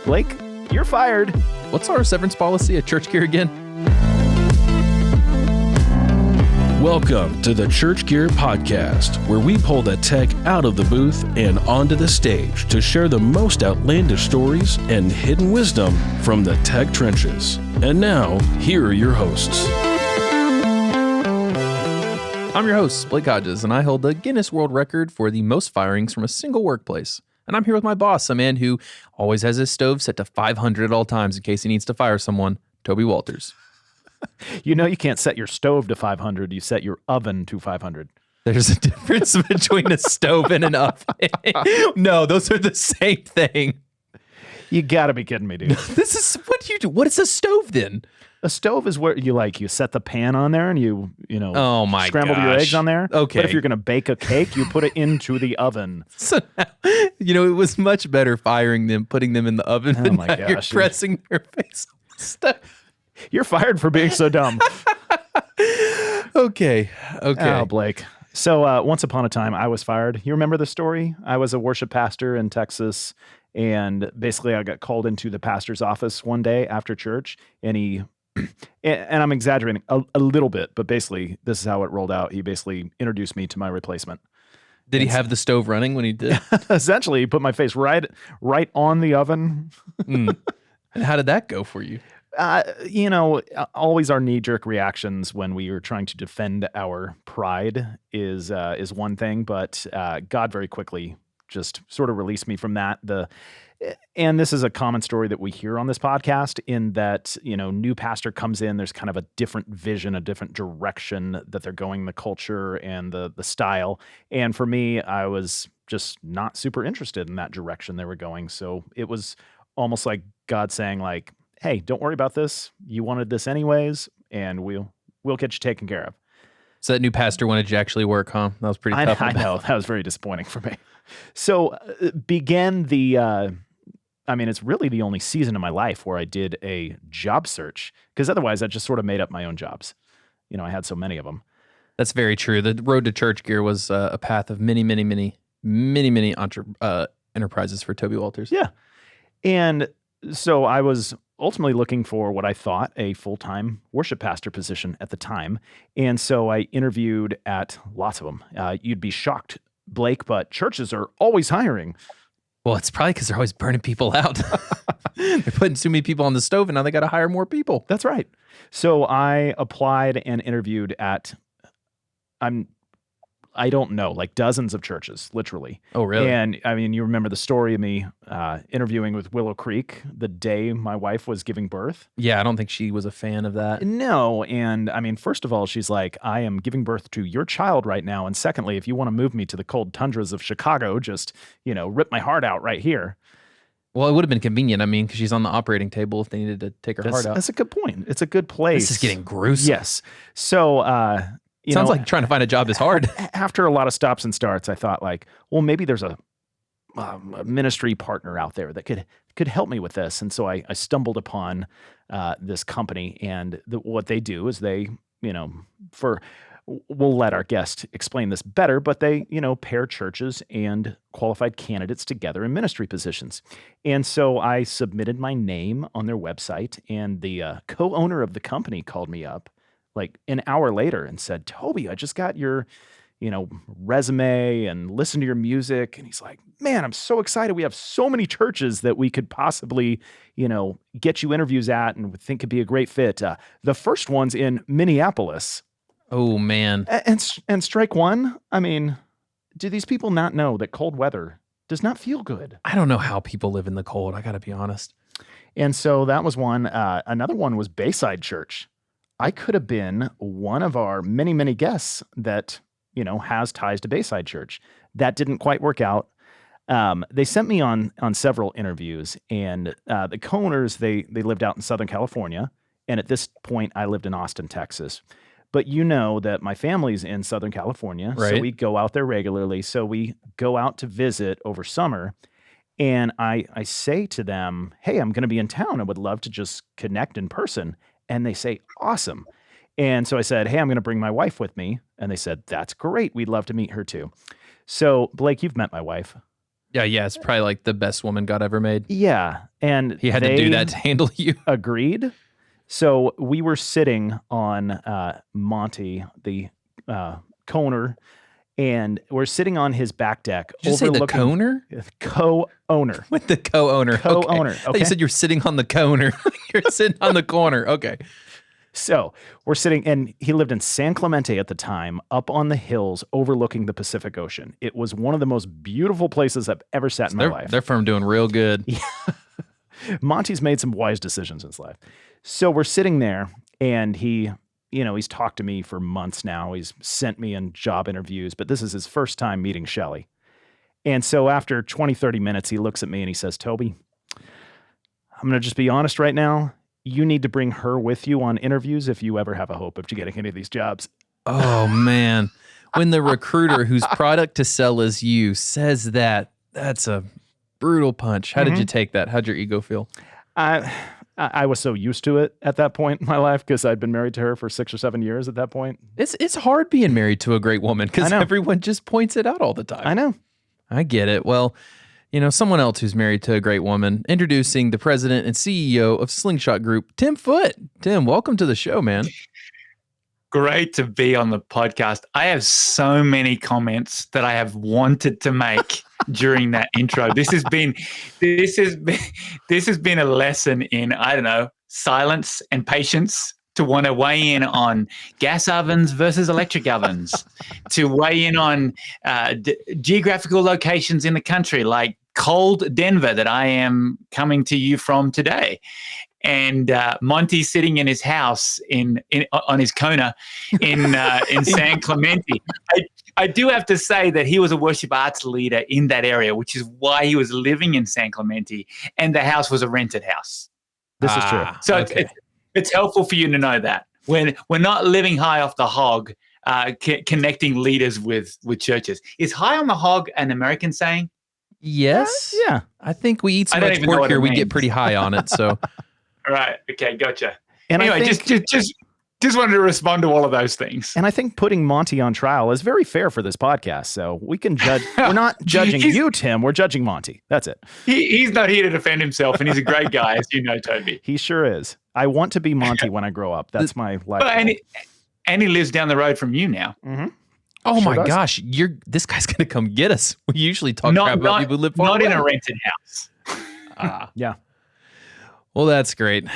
Blake, you're fired. What's our severance policy at Church Gear again? Welcome to the Church Gear Podcast, where we pull the tech out of the booth and onto the stage to share the most outlandish stories and hidden wisdom from the tech trenches. And now, here are your hosts. I'm your host, Blake Hodges, and I hold the Guinness World Record for the most firings from a single workplace. And I'm here with my boss, a man who always has his stove set to 500 at all times in case he needs to fire someone, Toby Walters. You know you can't set your stove to 500. You set your oven to 500. There's a difference between a stove and an oven. No, those are the same thing. You gotta be kidding me, dude. This is what do you do? What is a stove then? A stove is where you set the pan on there and you Oh my scramble your gosh. eggs on there. Okay. But if you're gonna bake a cake, you put it into the oven. So now, it was much better firing them, putting them in the oven, Oh than my now gosh, you're dude. pressing their face on the stove. You're fired for being so dumb. Okay. Oh, Blake. So once upon a time, I was fired. You remember the story? I was a worship pastor in Texas, and basically I got called into the pastor's office one day after church, and and I'm exaggerating a little bit, but basically this is how it rolled out. He basically introduced me to my replacement. Did he have the stove running when he did? Essentially, he put my face right on the oven. And how did that go for you? Always our knee-jerk reactions when we are trying to defend our pride is one thing, but God very quickly just sort of released me from that. And this is a common story that we hear on this podcast, in that, new pastor comes in, there's kind of a different vision, a different direction that they're going, the culture and the style. And for me, I was just not super interested in that direction they were going. So it was almost like God saying, like, hey, don't worry about this. You wanted this anyways, and we'll get you taken care of. So that new pastor wanted you to actually work, huh? That was pretty tough. I know. That was very disappointing for me. So began it's really the only season in my life where I did a job search, because otherwise I just sort of made up my own jobs. I had so many of them. That's very true. The road to Church Gear was a path of many enterprises for Toby Walters. Yeah. And so I was ultimately looking for what I thought a full-time worship pastor position at the time. And so I interviewed at lots of them. You'd be shocked, Blake, but churches are always hiring. Well, it's probably because they're always burning people out. They're putting too many people on the stove, and now they got to hire more people. That's right. So I applied and interviewed at, I don't know, like dozens of churches, literally. Oh, really? And you remember the story of me interviewing with Willow Creek the day my wife was giving birth? Yeah, I don't think she was a fan of that. No. And first of all, she's like, I am giving birth to your child right now. And secondly, if you want to move me to the cold tundras of Chicago, just, rip my heart out right here. Well, it would have been convenient, because she's on the operating table if they needed to take her heart out. That's a good point. It's a good place. This is getting gruesome. Yes. So, Sounds like trying to find a job is hard. After a lot of stops and starts, I thought, like, well, maybe there's a ministry partner out there that could help me with this. And so I stumbled upon this company, and what they do is they, we'll let our guest explain this better, but they, pair churches and qualified candidates together in ministry positions. And so I submitted my name on their website, and the co-owner of the company called me up like an hour later and said, Toby, I just got your, resume and listened to your music. And he's like, man, I'm so excited. We have so many churches that we could possibly, get you interviews at and would think could be a great fit. The first one's in Minneapolis. Oh, man. And strike one. Do these people not know that cold weather does not feel good? I don't know how people live in the cold. I got to be honest. And so that was one. Another one was Bayside Church. I could have been one of our many, many guests that, has ties to Bayside Church. That didn't quite work out. They sent me on several interviews, and the co-owners, they lived out in Southern California. And at this point, I lived in Austin, Texas. But you know that my family's in Southern California, right. So we go out there regularly. So we go out to visit over summer. And I say to them, hey, I'm going to be in town. I would love to just connect in person. And they say, awesome. And so I said, hey, I'm going to bring my wife with me. And they said, that's great. We'd love to meet her too. So Blake, you've met my wife. Yeah, it's probably like the best woman God ever made. Yeah, and He had to do that to handle you. agreed. So we were sitting on Monty, the co-owner, and we're sitting on his back deck. Did you say the co-owner? Co-owner. With the co-owner. Co-owner. Okay. I thought you said you're sitting on the corner. You're sitting on the corner. Okay. So we're sitting, and he lived in San Clemente at the time, up on the hills overlooking the Pacific Ocean. It was one of the most beautiful places I've ever sat in my life. Their firm doing real good. Yeah. Monty's made some wise decisions in his life. So we're sitting there, and he's talked to me for months now. He's sent me in job interviews, but this is his first time meeting Shelley. And so after 20, 30 minutes, he looks at me and he says, Toby, I'm going to just be honest right now. You need to bring her with you on interviews if you ever have a hope of getting any of these jobs. Oh, man. When the recruiter whose product to sell is you says that, that's a brutal punch. How did you take that? How'd your ego feel? I was so used to it at that point in my life because I'd been married to her for 6 or 7 years at that point. It's hard being married to a great woman because everyone just points it out all the time. I know. I get it. Well, someone else who's married to a great woman, introducing the president and CEO of Slingshot Group, Tim Foot. Tim, welcome to the show, man. Great to be on the podcast. I have so many comments that I have wanted to make during that intro. This has been a lesson in, I don't know, silence and patience, to want to weigh in on gas ovens versus electric ovens, to weigh in on geographical locations in the country, like cold Denver that I am coming to you from today. And Monty sitting in his house on his Kona in San Clemente. I do have to say that he was a worship arts leader in that area, which is why he was living in San Clemente, and the house was a rented house. This is true. So it's helpful for you to know that when we're not living high off the hog, connecting leaders with churches. Is high on the hog an American saying? Yes. Yeah. I think we eat so much pork here, we get pretty high on it. So. Right. Okay. Gotcha. And anyway, just wanted to respond to all of those things. And I think putting Monty on trial is very fair for this podcast. So we can judge. We're not judging you, Tim. We're judging Monty. That's it. He's not here to defend himself, and he's a great guy, as you know, Toby. He sure is. I want to be Monty when I grow up. That's my life. And he lives down the road from you now. Mm-hmm. Oh my gosh, this guy's gonna come get us. We usually talk crap about people who live far away. Not in a rented house. Yeah. Well, that's great.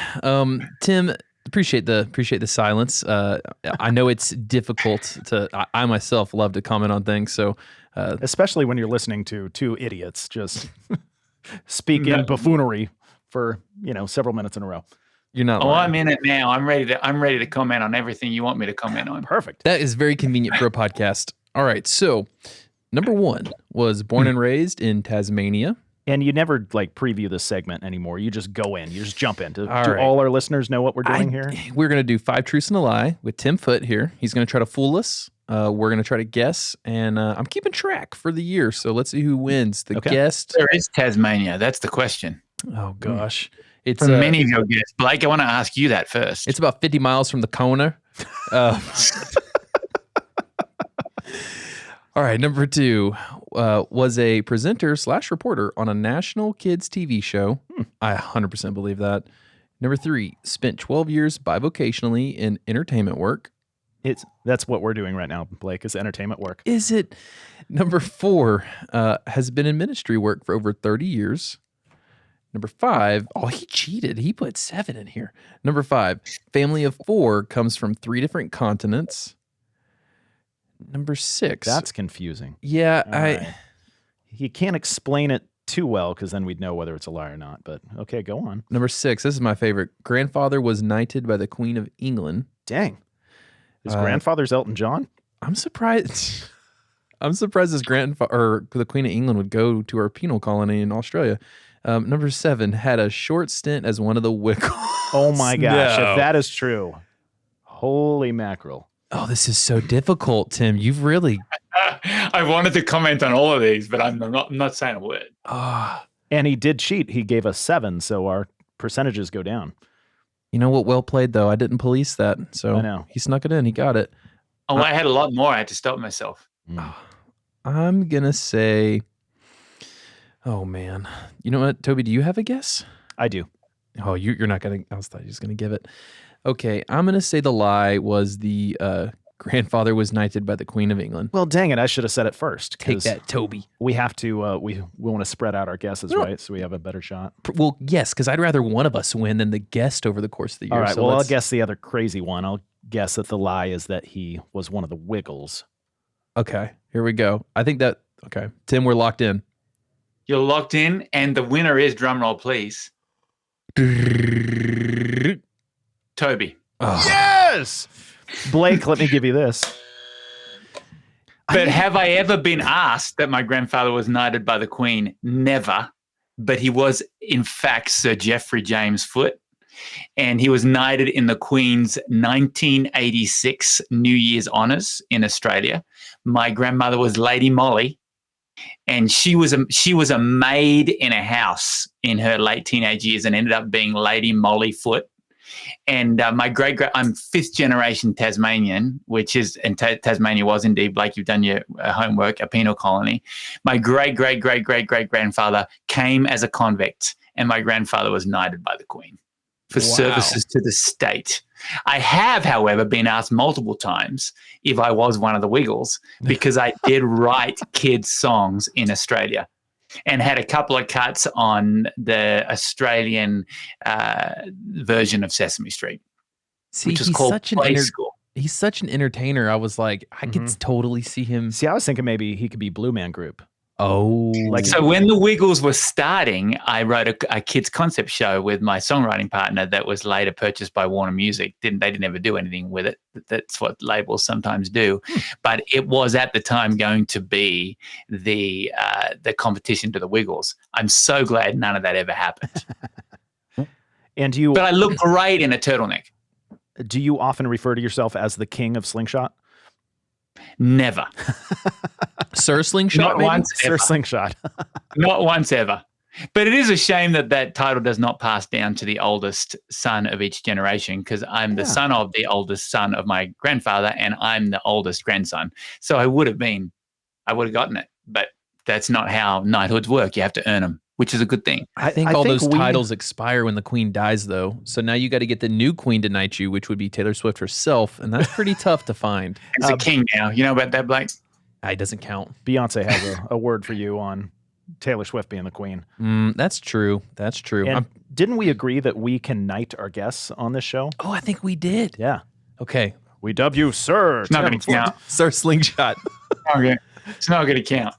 Tim, appreciate the silence. I know it's difficult to. I myself love to comment on things, so especially when you're listening to two idiots just speak in buffoonery for several minutes in a row. You're not. Lying. I'm in it now. I'm ready to comment on everything you want me to comment on. Perfect. That is very convenient for a podcast. All right, so number 1 was born and raised in Tasmania. And you never preview this segment anymore. You just go in. You just jump in. Do right. all our listeners know what we're doing here? We're going to do 5 truths and a lie with Tim Foot here. He's going to try to fool us. We're going to try to guess. And I'm keeping track for the year. So let's see who wins. The guest. Where is Tasmania? That's the question. Oh, gosh. It's for many of your guests. Blake, I want to ask you that first. It's about 50 miles from the corner. All right, number 2 was a presenter / reporter on a national kids TV show. I 100% believe that. Number 3, spent 12 years bivocationally in entertainment work. That's what we're doing right now, Blake, is entertainment work. Is it? Number 4, has been in ministry work for over 30 years. Number 5, he cheated. He put 7 in here. Number 5, family of 4 comes from 3 different continents. Number 6. That's confusing. Yeah, You can't explain it too well because then we'd know whether it's a lie or not. But okay, go on. Number 6. This is my favorite. Grandfather was knighted by the Queen of England. Dang. His grandfather's Elton John? I'm surprised. I'm surprised his grandfather or the Queen of England would go to our penal colony in Australia. Number 7 had a short stint as one of the Wickles. Oh my gosh! No. If that is true, holy mackerel! Oh, this is so difficult, Tim. You've really. I wanted to comment on all of these, but I'm not saying a word. And he did cheat. He gave us 7, so our percentages go down. You know what? Well played, though. I didn't police that, so I know. He snuck it in. He got it. Oh, I had a lot more. I had to stop myself. I'm gonna say Oh, man. You know what, Toby, do you have a guess? I do. Oh, you're not going to, I was thought you was going to give it. Okay, I'm going to say the lie was the grandfather was knighted by the Queen of England. Well, dang it, I should have said it first. Take 'cause that, Toby. We have to, we want to spread out our guesses, right? So we have a better shot. Well, yes, because I'd rather one of us win than the guest over the course of the year. All right, so well, I'll let's- guess the other crazy one. I'll guess that the lie is that he was one of the Wiggles. Okay, here we go. I think that, okay. Tim, we're locked in. You're locked in, and the winner is, drumroll please, Toby. Oh. Yes! Blake, let me give you this. But have I ever been asked that my grandfather was knighted by the Queen? Never. But he was, in fact, Sir Geoffrey James Foot. And he was knighted in the Queen's 1986 New Year's honours in Australia. My grandmother was Lady Molly, and she was a maid in a house in her late teenage years and ended up being Lady Molly Foot. And my I'm fifth generation Tasmanian, which is, and Tasmania was indeed, Blake, you've done your homework, a penal colony. My great grandfather came as a convict, and my grandfather was knighted by the Queen for services to the state. I have, however, been asked multiple times if I was one of the Wiggles, because I did write kids' songs in Australia and had a couple of cuts on the Australian version of Sesame Street, See, which is called Play School. He's such an entertainer. I was like, I could totally see him. See, I was thinking maybe he could be Blue Man Group. Oh. So when the Wiggles were starting, I wrote a kids concept show with my songwriting partner that was later purchased by Warner Music. They didn't ever do anything with it. That's what labels sometimes do. But it was at the time going to be the competition to the Wiggles. I'm so glad none of that ever happened. And But I look great in a turtleneck. do you often refer to yourself as the king of slingshot? Never. Sir Slingshot, Not maybe? once Sir ever. Slingshot. Not once ever. But it is a shame that title does not pass down to the oldest son of each generation, because I'm the son of the oldest son of my grandfather, and I'm the oldest grandson. So I would have gotten it. But that's not how knighthoods work. You have to earn them, which is a good thing. I think those titles expire when the Queen dies, though. So now you got to get the new Queen to knight you, which would be Taylor Swift herself, and that's pretty tough to find. It's a king now. You know about that, Blake? It doesn't count. Beyonce has a word for you on Taylor Swift being the queen. That's true. That's true. And didn't we agree that we can knight our guests on this show? I think we did. Yeah. Okay. We dub you Sir. It's not going to count. Sir Slingshot. Okay. It's not going to count.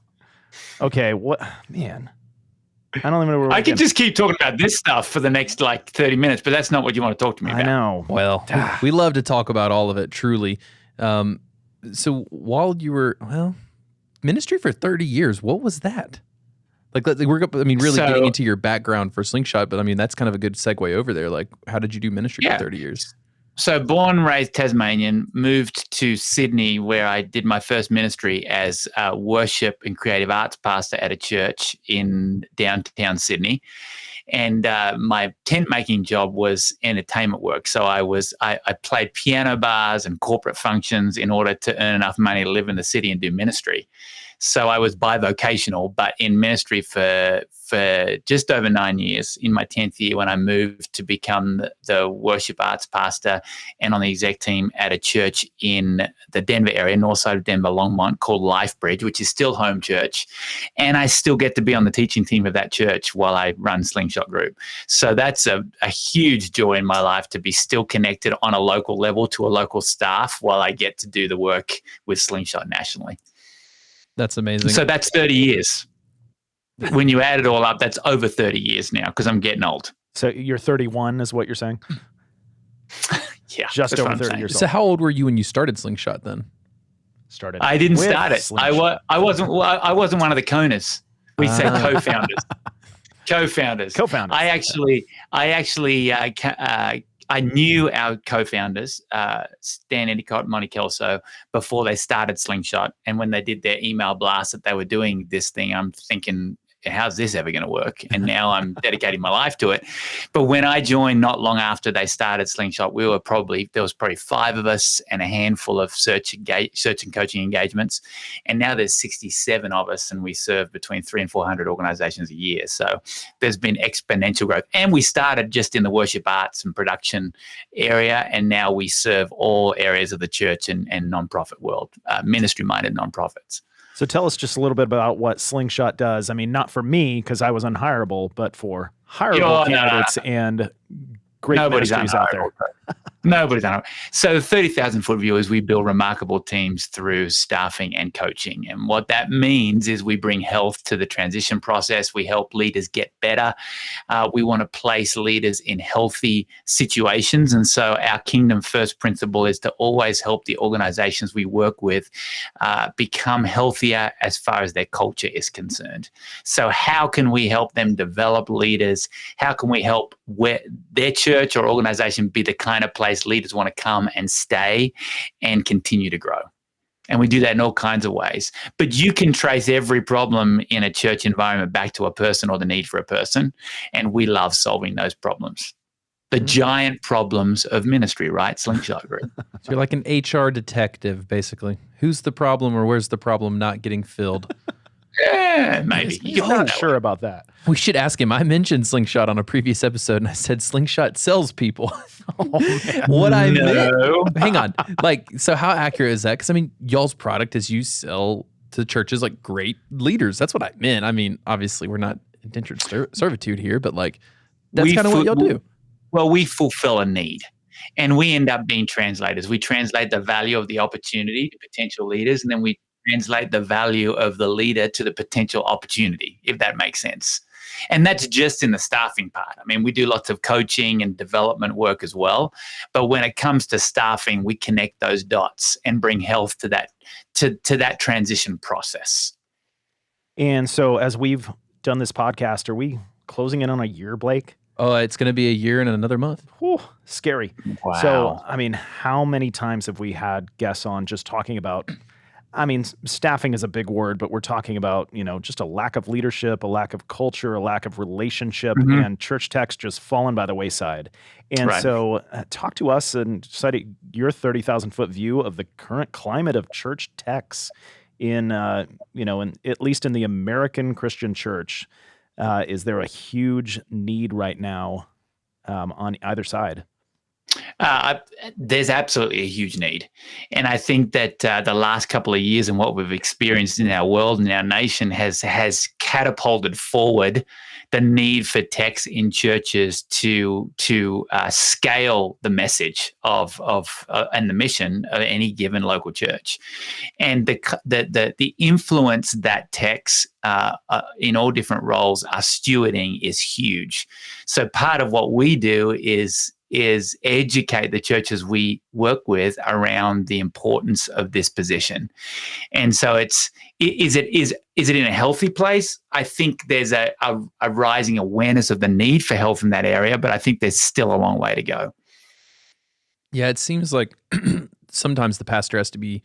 Okay. What? Man. I don't even know where we're I could just keep talking about this stuff for the next 30 minutes, but that's not what you want to talk to me about. I know. Well, we love to talk about all of it, truly. So while you were, ministry for 30 years, what was that? Really getting into your background for Slingshot, but that's kind of a good segue over there. Like, how did you do ministry for 30 years? So born and raised Tasmanian, moved to Sydney where I did my first ministry as a worship and creative arts pastor at a church in downtown Sydney. And my tent making job was entertainment work. So I played piano bars and corporate functions in order to earn enough money to live in the city and do ministry. So I was bivocational, but in ministry for just over 9 years. In my 10th year, when I moved to become the worship arts pastor and on the exec team at a church in the Denver area, north side of Denver, Longmont, called LifeBridge, which is still home church. And I still get to be on the teaching team of that church while I run Slingshot Group. So that's a huge joy in my life, to be still connected on a local level to a local staff while I get to do the work with Slingshot nationally. That's amazing. So that's 30 years. When you add it all up, that's over 30 years now, because I'm getting old. So you're 31 is what you're saying? Yeah. Just that's over what I'm 30 saying. years So old. how old were you when you started Slingshot then? Started. I didn't with start it. Slingshot. I wasn't one of the coners. We say co-founders. Co-founders. Co-founders. I knew our co-founders, Stan Endicott and Monty Kelso, before they started Slingshot. And when they did their email blast that they were doing this thing, I'm thinking, how's this ever going to work? And now I'm dedicating my life to it. But when I joined not long after they started Slingshot, there was probably 5 of us and a handful of search and coaching engagements. And now there's 67 of us, and we serve between 300 and 400 organizations a year. So there's been exponential growth. And we started just in the worship arts and production area, and now we serve all areas of the church and nonprofit world, ministry-minded nonprofits. So tell us just a little bit about what Slingshot does. I mean, not for me because I was unhireable, but for hireable candidates and great ministries out there. Nobody's on it. So 30,000 foot view is we build remarkable teams through staffing and coaching. And what that means is we bring health to the transition process. We help leaders get better. We want to place leaders in healthy situations. And so our kingdom first principle is to always help the organizations we work with become healthier as far as their culture is concerned. So how can we help them develop leaders? How can we help their church or organization be the kind of place leaders want to come and stay and continue to grow? And we do that in all kinds of ways. But you can trace every problem in a church environment back to a person or the need for a person. And we love solving those problems. The giant problems of ministry, right? Slingshot Group. So you're like an HR detective, basically. Who's the problem or where's the problem not getting filled? Yeah, maybe. I'm not sure about that. We should ask him. I mentioned Slingshot on a previous episode, and I said Slingshot sells people. What I meant. Hang on. So how accurate is that? Because, I mean, y'all's product is you sell to churches like great leaders. That's what I meant. I mean, obviously, we're not indentured servitude here, but that's kind of what y'all do. Well, we fulfill a need. And we end up being translators. We translate the value of the opportunity to potential leaders, and then we translate the value of the leader to the potential opportunity, if that makes sense. And that's just in the staffing part. I mean, we do lots of coaching and development work as well. But when it comes to staffing, we connect those dots and bring health to that transition process. And so as we've done this podcast, are we closing in on a year, Blake? Oh, it's going to be a year and another month. Whew, scary. Wow. So, I mean, how many times have we had guests on just talking about, I mean, staffing is a big word, but we're talking about, just a lack of leadership, a lack of culture, a lack of relationship, and church tech's just fallen by the wayside. And so talk to us and cite your 30,000 foot view of the current climate of church techs in at least in the American Christian church. Is there a huge need right now on either side? There's absolutely a huge need. And I think that the last couple of years and what we've experienced in our world and our nation has catapulted forward the need for techs in churches to scale the message of and the mission of any given local church. And the influence that techs in all different roles are stewarding is huge. So part of what we do is educate the churches we work with around the importance of this position. And so is it in a healthy place? I think there's a rising awareness of the need for health in that area, but I think there's still a long way to go. Yeah, it seems like sometimes the pastor has to be,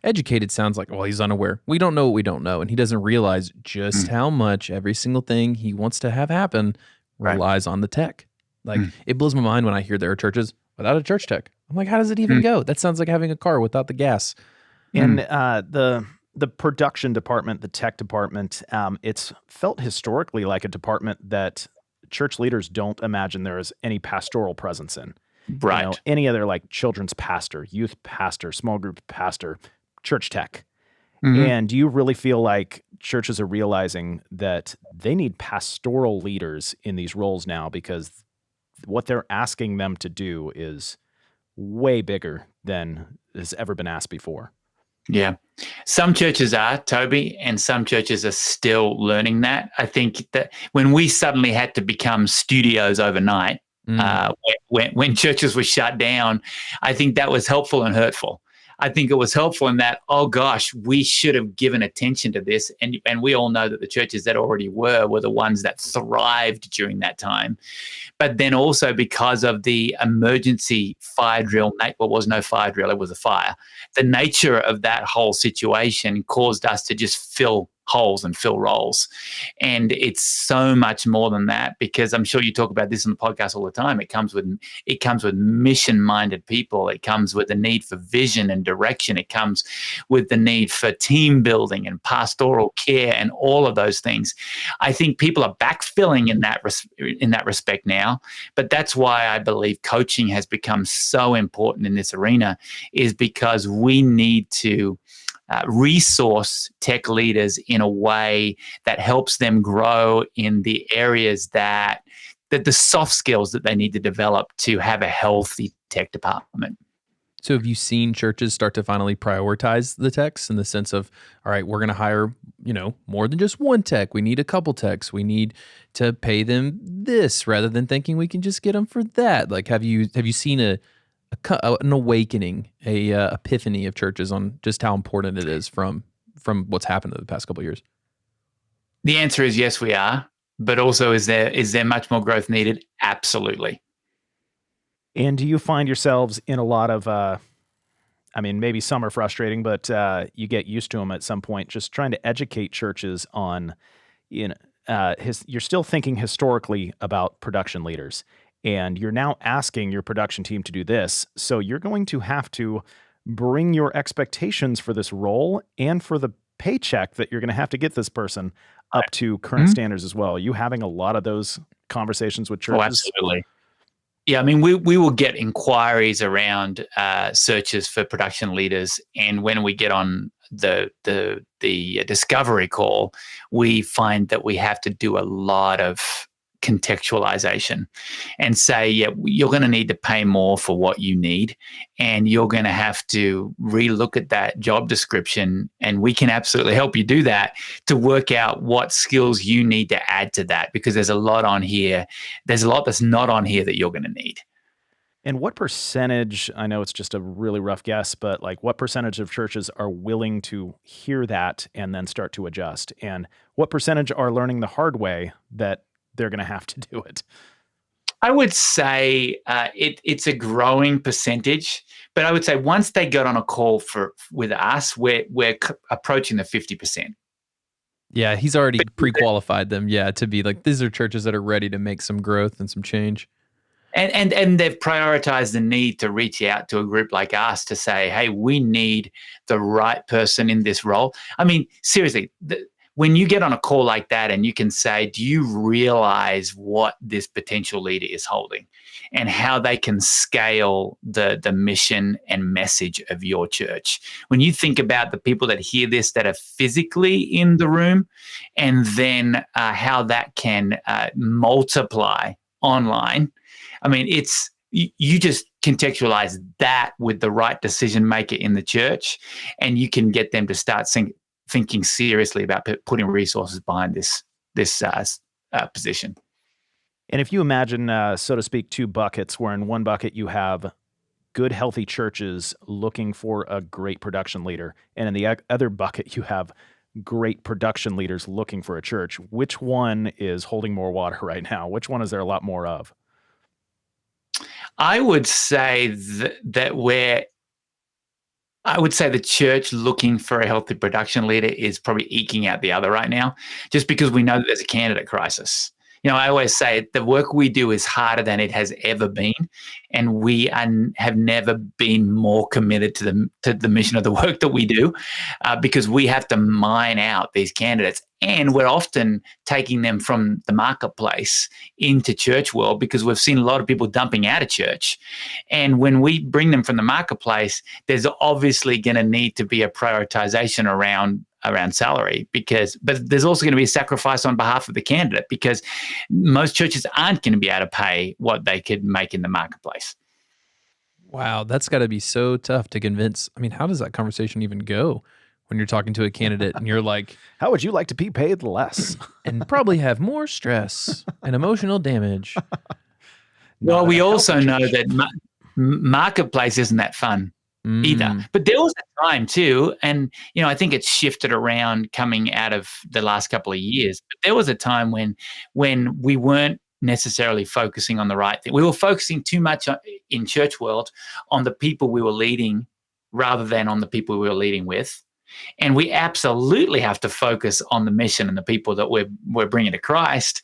educated sounds like, well, he's unaware. We don't know what we don't know. And he doesn't realize just how much every single thing he wants to have happen relies on the tech. It blows my mind when I hear there are churches without a church tech. I'm like, how does it even go? That sounds like having a car without the gas. And the production department, the tech department, it's felt historically like a department that church leaders don't imagine there is any pastoral presence in. Right. Any other children's pastor, youth pastor, small group pastor, church tech. And do you really feel like churches are realizing that they need pastoral leaders in these roles now because what they're asking them to do is way bigger than has ever been asked before? Yeah. Some churches are, Toby, and some churches are still learning that. I think that when we suddenly had to become studios overnight, when churches were shut down, I think that was helpful and hurtful. I think it was helpful in that, oh gosh, we should have given attention to this. And we all know that the churches that already were the ones that thrived during that time. But then also because of the emergency fire drill, well, was no fire drill, it was a fire. The nature of that whole situation caused us to just fill holes and fill roles. And it's so much more than that, because I'm sure you talk about this on the podcast all the time. It comes with mission-minded people. It comes with the need for vision and direction. It comes with the need for team building and pastoral care and all of those things. I think people are backfilling in that respect now, but that's why I believe coaching has become so important in this arena, is because we need to resource tech leaders in a way that helps them grow in the areas that the soft skills that they need to develop to have a healthy tech department. So have you seen churches start to finally prioritize the techs in the sense of, all right, we're going to hire, more than just one tech. We need a couple techs. We need to pay them this rather than thinking we can just get them for that. Like, have you seen an awakening, a epiphany of churches on just how important it is from what's happened in the past couple of years? The answer is yes, we are. But also, is there much more growth needed? Absolutely. And do you find yourselves in a lot of, maybe some are frustrating, but you get used to them at some point, just trying to educate churches on, you're still thinking historically about production leaders, and you're now asking your production team to do this. So you're going to have to bring your expectations for this role and for the paycheck that you're going to have to get this person up to current standards as well. Are you having a lot of those conversations with churches? Oh, absolutely. Yeah, we will get inquiries around searches for production leaders, and when we get on the discovery call, we find that we have to do a lot of contextualization and say, yeah, you're going to need to pay more for what you need, and you're going to have to relook at that job description, and we can absolutely help you do that, to work out what skills you need to add to that, because there's a lot on here. There's a lot that's not on here that you're going to need. And what percentage, I know it's just a really rough guess, but like what percentage of churches are willing to hear that and then start to adjust? And what percentage are learning the hard way that they're going to have to do it? I would say it's a growing percentage, but I would say once they got on a call with us, we're approaching the 50%. Yeah, he's already pre-qualified them, to be like, these are churches that are ready to make some growth and some change. And they've prioritized the need to reach out to a group like us to say, hey, we need the right person in this role. I mean, seriously, when you get on a call like that and you can say, do you realize what this potential leader is holding and how they can scale the mission and message of your church? When you think about the people that hear this that are physically in the room, and then how that can multiply online, I mean, you just contextualize that with the right decision maker in the church, and you can get them to start thinking seriously about putting resources behind this position. And if you imagine, so to speak, two buckets, where in one bucket you have good, healthy churches looking for a great production leader, and in the other bucket you have great production leaders looking for a church, which one is holding more water right now? Which one is there a lot more of? I would say I would say the church looking for a healthy production leader is probably eking out the other right now, just because we know that there's a candidate crisis. I always say the work we do is harder than it has ever been, and we have never been more committed to the mission of the work that we do, because we have to mine out these candidates, and we're often taking them from the marketplace into church world, because we've seen a lot of people dumping out of church. And when we bring them from the marketplace, there's obviously going to need to be a prioritization around salary, but there's also going to be a sacrifice on behalf of the candidate, because most churches aren't going to be able to pay what they could make in the marketplace. Wow, that's got to be so tough to convince. I mean, how does that conversation even go when you're talking to a candidate and you're like, how would you like to be paid less? And probably have more stress and emotional damage? Well, we also know that marketplace isn't that fun either. But there was a time too, and I think it's shifted around coming out of the last couple of years. But there was a time when we weren't necessarily focusing on the right thing. We were focusing too much in church world on the people we were leading rather than on the people we were leading with. And we absolutely have to focus on the mission and the people that we're bringing to Christ,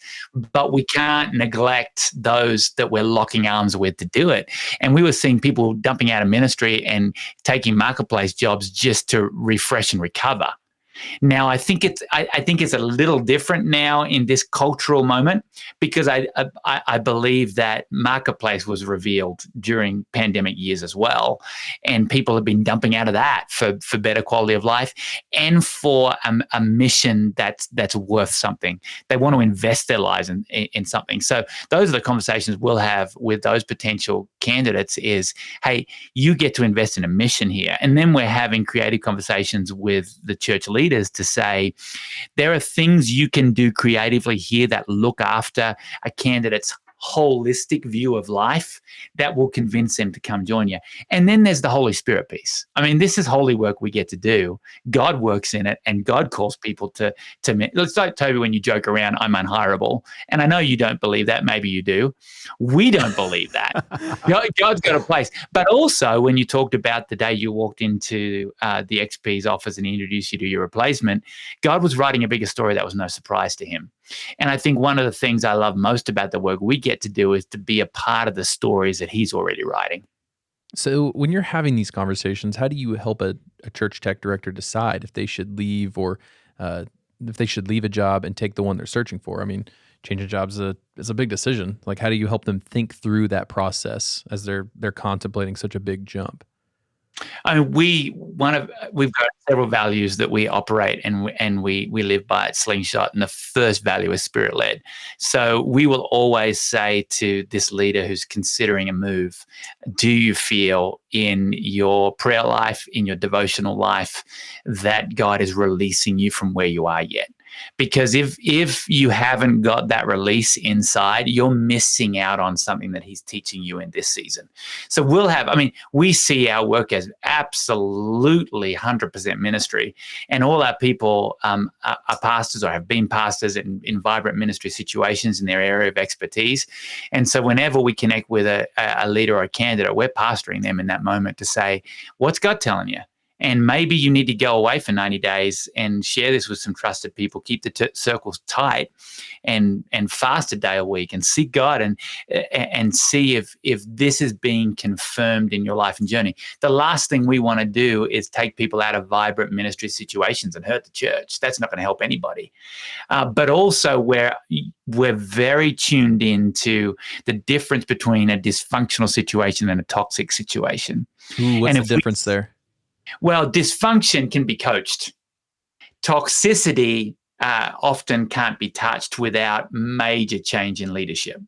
but we can't neglect those that we're locking arms with to do it. And we were seeing people dumping out of ministry and taking marketplace jobs just to refresh and recover. Now, I think it's a little different now in this cultural moment, because I believe that marketplace was revealed during pandemic years as well, and people have been dumping out of that for better quality of life and for a mission that's worth something. They want to invest their lives in something. So those are the conversations we'll have with those potential candidates. Is, hey, you get to invest in a mission here, and then we're having creative conversations with the church leaders to say, there are things you can do creatively here that look after a candidate's holistic view of life that will convince them to come join you. And then there's the Holy Spirit piece. I mean, this is holy work we get to do. God works in it, and God calls people to it's like, Toby, when you joke around, I'm unhireable. And I know you don't believe that. Maybe you do. We don't believe that. God's got a place. But also, when you talked about the day you walked into the XP's office and he introduced you to your replacement, God was writing a bigger story that was no surprise to him. And I think one of the things I love most about the work we get to do is to be a part of the stories that he's already writing. So when you're having these conversations, how do you help a church tech director decide if they should leave, or if they should leave a job and take the one they're searching for? I mean, changing jobs is a big decision. Like, how do you help them think through that process as they're contemplating such a big jump? I mean, we've got several values that we operate and we live by at Slingshot. And the first value is spirit led. So we will always say to this leader who's considering a move, do you feel in your prayer life, in your devotional life, that God is releasing you from where you are yet? Because if you haven't got that release inside, you're missing out on something that he's teaching you in this season. So we see our work as absolutely 100% ministry. And all our people are pastors or have been pastors in vibrant ministry situations in their area of expertise. And so whenever we connect with a leader or a candidate, we're pastoring them in that moment to say, what's God telling you? And maybe you need to go away for 90 days and share this with some trusted people, keep the circles tight and fast a day a week and seek God and see if this is being confirmed in your life and journey. The last thing we want to do is take people out of vibrant ministry situations and hurt the church. That's not going to help anybody. But also we're very tuned into the difference between a dysfunctional situation and a toxic situation. Ooh, what's the difference there? Well, dysfunction can be coached. Toxicity often can't be touched without major change in leadership.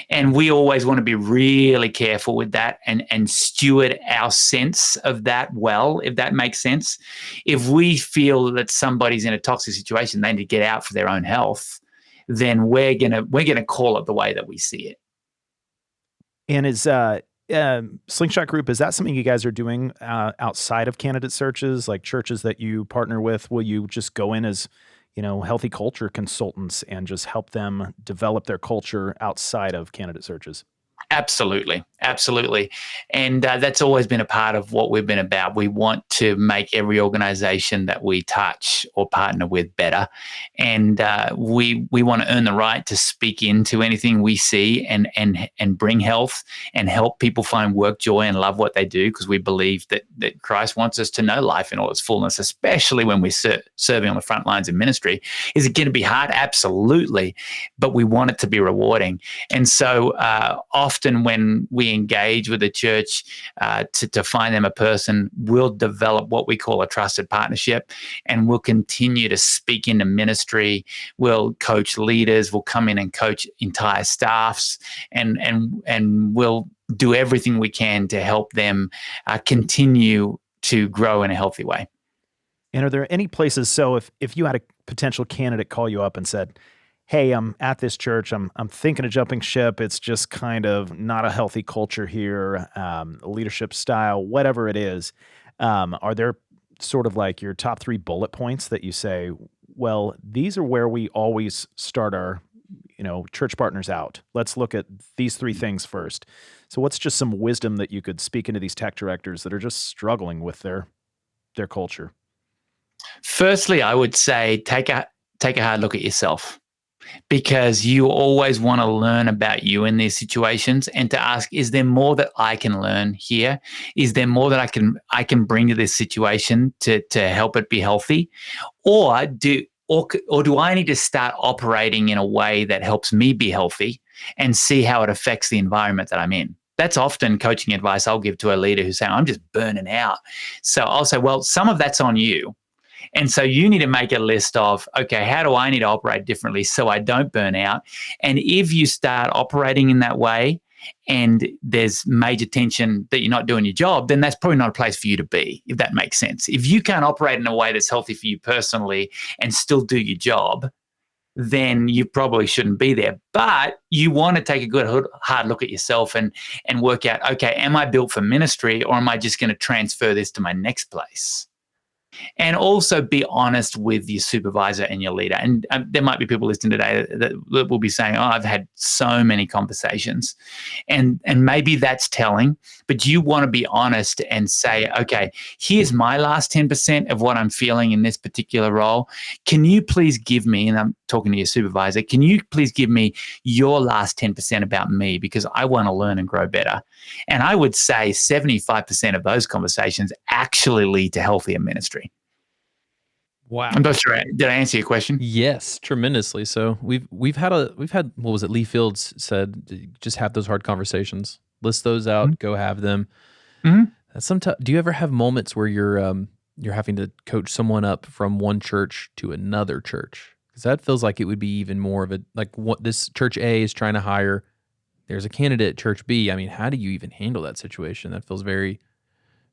And we always want to be really careful with that and steward our sense of that well, if that makes sense. If we feel that somebody's in a toxic situation, they need to get out for their own health, then we're gonna call it the way that we see it. And is Slingshot Group, is that something you guys are doing outside of candidate searches, like churches that you partner with? Will you just go in as, healthy culture consultants and just help them develop their culture outside of candidate searches? Absolutely. And that's always been a part of what we've been about. We want to make every organization that we touch or partner with better. And we want to earn the right to speak into anything we see and bring health and help people find work joy and love what they do, because we believe that Christ wants us to know life in all its fullness, especially when we're serving on the front lines of ministry. Is it going to be hard? Absolutely. But we want it to be rewarding. And so often when we engage with a church to find them a person, we'll develop what we call a trusted partnership, and we'll continue to speak into ministry. We'll coach leaders. We'll come in and coach entire staffs, and we'll do everything we can to help them continue to grow in a healthy way. And are there any places, so if you had a potential candidate call you up and said, hey, I'm at this church, I'm thinking of jumping ship, it's just kind of not a healthy culture here, leadership style, whatever it is, are there sort of like your top 3 bullet points that you say, well, these are where we always start our church partners out. Let's look at these 3 things first. So what's just some wisdom that you could speak into these tech directors that are just struggling with their culture? Firstly, I would say take a hard look at yourself, because you always want to learn about you in these situations, and to ask, is there more that I can learn here? Is there more that I can bring to this situation to help it be healthy? Or do I need to start operating in a way that helps me be healthy and see how it affects the environment that I'm in? That's often coaching advice I'll give to a leader who's saying, I'm just burning out. So I'll say, well, some of that's on you. And so you need to make a list of, okay, how do I need to operate differently so I don't burn out? And if you start operating in that way and there's major tension that you're not doing your job, then that's probably not a place for you to be, if that makes sense. If you can't operate in a way that's healthy for you personally and still do your job, then you probably shouldn't be there. But you want to take a good hard look at yourself and work out, okay, am I built for ministry, or am I just going to transfer this to my next place? And also be honest with your supervisor and your leader. And there might be people listening today that will be saying, oh, I've had so many conversations. And maybe that's telling, but you want to be honest and say, okay, here's my last 10% of what I'm feeling in this particular role. Can you please give me, and I'm talking to your supervisor, can you please give me your last 10% about me, because I want to learn and grow better? And I would say 75% of those conversations actually lead to healthier ministry. Wow. I'm not sure. Did I answer your question? Yes, tremendously. So we've had what was it? Lee Fields said, just have those hard conversations. List those out. Go have them. Sometimes, do you ever have moments where you're having to coach someone up from one church to another church? Because that feels like it would be even more of a, like, what this church A is trying to hire. There's a candidate at church B. I mean, how do you even handle that situation? That feels very,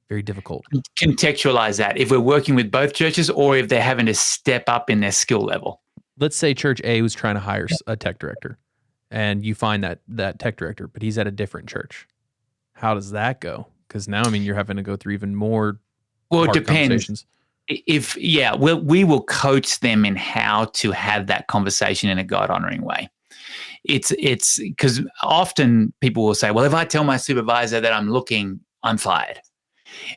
very difficult. Contextualize that. If we're working with both churches, or if they're having to step up in their skill level. Let's say church A was trying to hire a tech director, and you find that tech director, but he's at a different church. How does that go? Because now, I mean, you're having to go through even more. Well, it depends. We will coach them in how to have that conversation in a God-honoring way. It's because often people will say, well, if I tell my supervisor that I'm looking, I'm fired.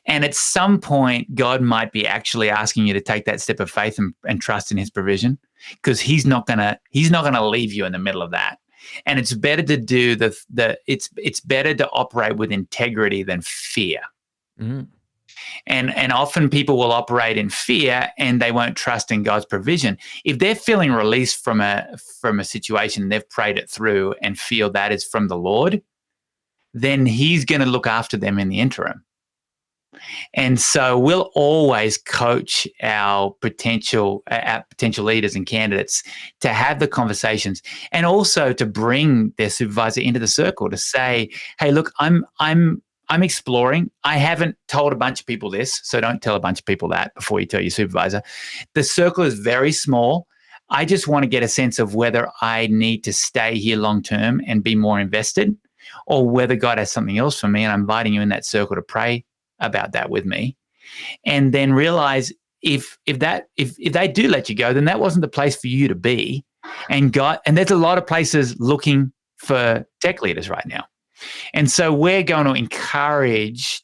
And at some point, God might be actually asking you to take that step of faith and trust in his provision, because he's not gonna leave you in the middle of that. And it's better to do it's better to operate with integrity than fear. Mm-hmm. And often people will operate in fear and they won't trust in God's provision. If they're feeling released from a situation, they've prayed it through and feel that is from the Lord, then he's going to look after them in the interim. And so we'll always coach our potential leaders and candidates to have the conversations, and also to bring their supervisor into the circle to say, hey, look, I'm exploring. I haven't told a bunch of people this, so don't tell a bunch of people that before you tell your supervisor. The circle is very small. I just want to get a sense of whether I need to stay here long term and be more invested, or whether God has something else for me, and I'm inviting you in that circle to pray about that with me. And then realize if they do let you go, then that wasn't the place for you to be. And there's a lot of places looking for tech leaders right now. And so we're going to encourage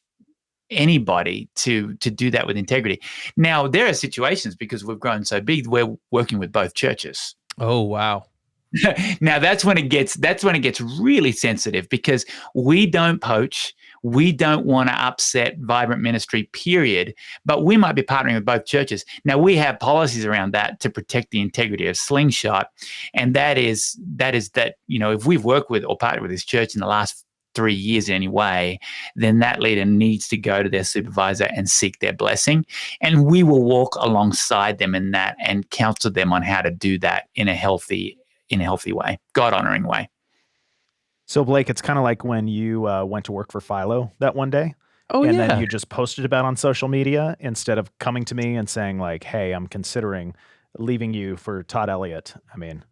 anybody to do that with integrity. Now, there are situations, because we've grown so big, we're working with both churches. Oh, wow. Now that's when it gets really sensitive, because we don't poach. We don't want to upset vibrant ministry, period. But we might be partnering with both churches. Now, we have policies around that to protect the integrity of Slingshot. And that is that, if we've worked with or partnered with this church in the last 3 years anyway, then that leader needs to go to their supervisor and seek their blessing. And we will walk alongside them in that and counsel them on how to do that in a healthy way, God-honoring way. So, Blake, it's kind of like when you went to work for Philo that one day. Oh, and yeah. then you just posted about on social media instead of coming to me and saying, like, hey, I'm considering leaving you for Todd Elliott. I mean,